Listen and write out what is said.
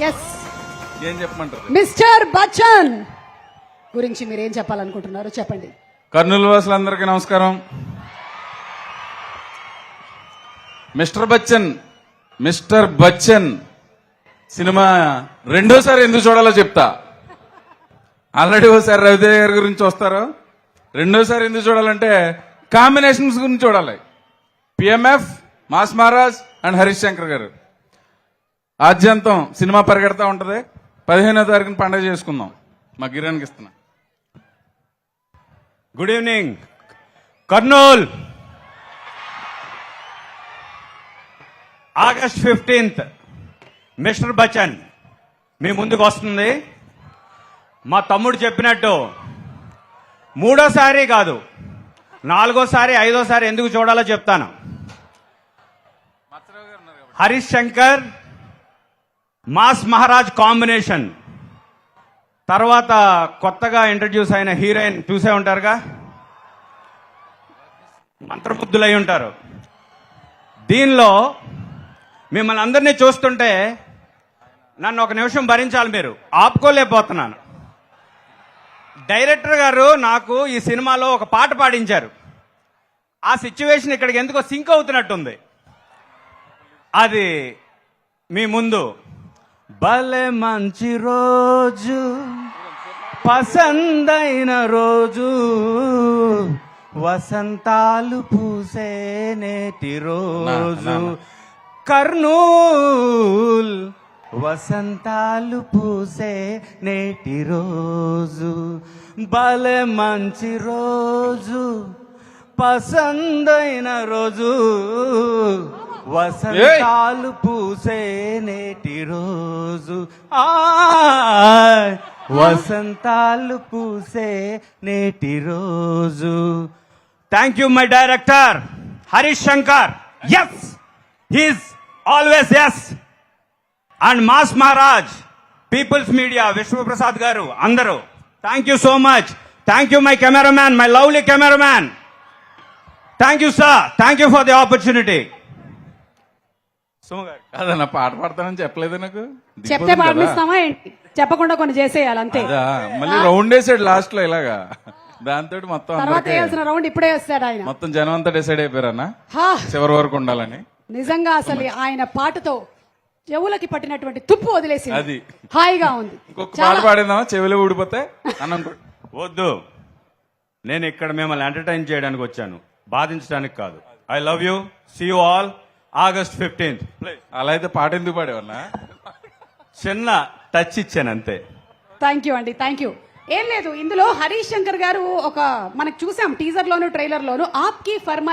Yes ఏం చెప్పమంటారు? Mister Bachchan గురించి మీరేం చెప్పాలనుకుంటున్నారు చెప్పండి. కర్నూలు వాసులందరికీ నమస్కారం. మిస్టర్ బచ్చన్ సినిమా రెండోసారి ఎందుకు చూడాలో చెప్తా. ఆల్రెడీ ఒకసారి రవితేజ గారి గురించి వస్తారు. రెండోసారి ఎందుకు చూడాలంటే కాంబినేషన్స్ గురించి చూడాలి. PMF, mass Maharaj and Harish Shankar గారు. ఆద్యంతం సినిమా పరిగెడతా ఉంటది. 15వ తారీఖున పండుగ చేసుకుందాం. మా గిరానికి ఇస్తున్నా. Good evening Kurnool. August 15th mister Bachchan మీ ముందుకు వస్తుంది. మా తమ్ముడు చెప్పినట్టు మూడోసారి కాదు, 4వ సారి 5వ సారి ఎందుకు చూడాలో చెప్తాను. Harish Shankar mass Maharaj combination. తర్వాత కొత్తగా ఇంట్రడ్యూస్ అయిన హీరోయిన్ చూసే ఉంటారుగా, మంత్రబుద్ధులై ఉంటారు. దీనిలో మిమ్మల్ని అందరినీ చూస్తుంటే నన్ను ఒక నిమిషం భరించాలి, మీరు ఆపుకోలేకపోతున్నాను. డైరెక్టర్ గారు నాకు ఈ సినిమాలో ఒక పాట పాడించారు. ఆ సిచ్యువేషన్ ఇక్కడికి ఎందుకో సింక్ అవుతున్నట్టుంది. అది మీ ముందు. భలే మంచి రోజు, పసందైన రోజు, వసంతాలు పూసే నేటి రోజు, కర్నూల్ వసంతాలు పూసే నేటి రోజు, భలే మంచి రోజు, పసందైన రోజు, వసంతాలు పూసే నేటి రోజు, వసంతాలు పూసే నేటి రోజు. Thank you my director Harish Shankar. Yes, he's always yes. And mass Maharaj, people's media, Vishwaprasad garu, అందరూ thank you so much. Thank you my cameraman, my lovely cameraman. Thank you sir, thank you for the opportunity. అదన్నా పాట పాడతానని చెప్పలేదు నాకు. చెప్తే పాడిస్తామా ఏంటి? చెప్పకుండా కొన్ని చేసేయాలి అంతే. మళ్ళీ రౌండ్ వేసాడు లాస్ట్ లో ఇలాగా. దాంతో మొత్తం తర్వాత వేయాల్సిన రౌండ్ ఇప్పుడే వేస్తాడు ఆయన. మొత్తం జనం అంతా డిసైడ్ అయిపోయారన్న చివరి వరకు ఉండాలని. నిజంగా అసలు ఆయన పాటతో చెవులకి పట్టినటువంటి తుప్పు వదిలేసి అది హాయిగా ఉంది. ఇంకొక పాట పాడిందామా? చెవులు ఊడిపోతే అన్నం వద్దు, నేను ఇక్కడ మిమ్మల్ని ఎంటర్టైన్ చేయడానికి వచ్చాను, బాధించడానికి కాదు. I love you. See you all August 15th. అలా అయితే పాట ఎందుకు పాడేవన్నా? చిన్న టచ్ ఇచ్చాను అంతే. థ్యాంక్ యూ అండి, థ్యాంక్ యూ. ఏం లేదు, ఇందులో హరీష్ శంకర్ గారు ఒక మనకు చూసాం టీజర్ లోను ట్రైలర్ లోను ఆప్కి ఫర్మా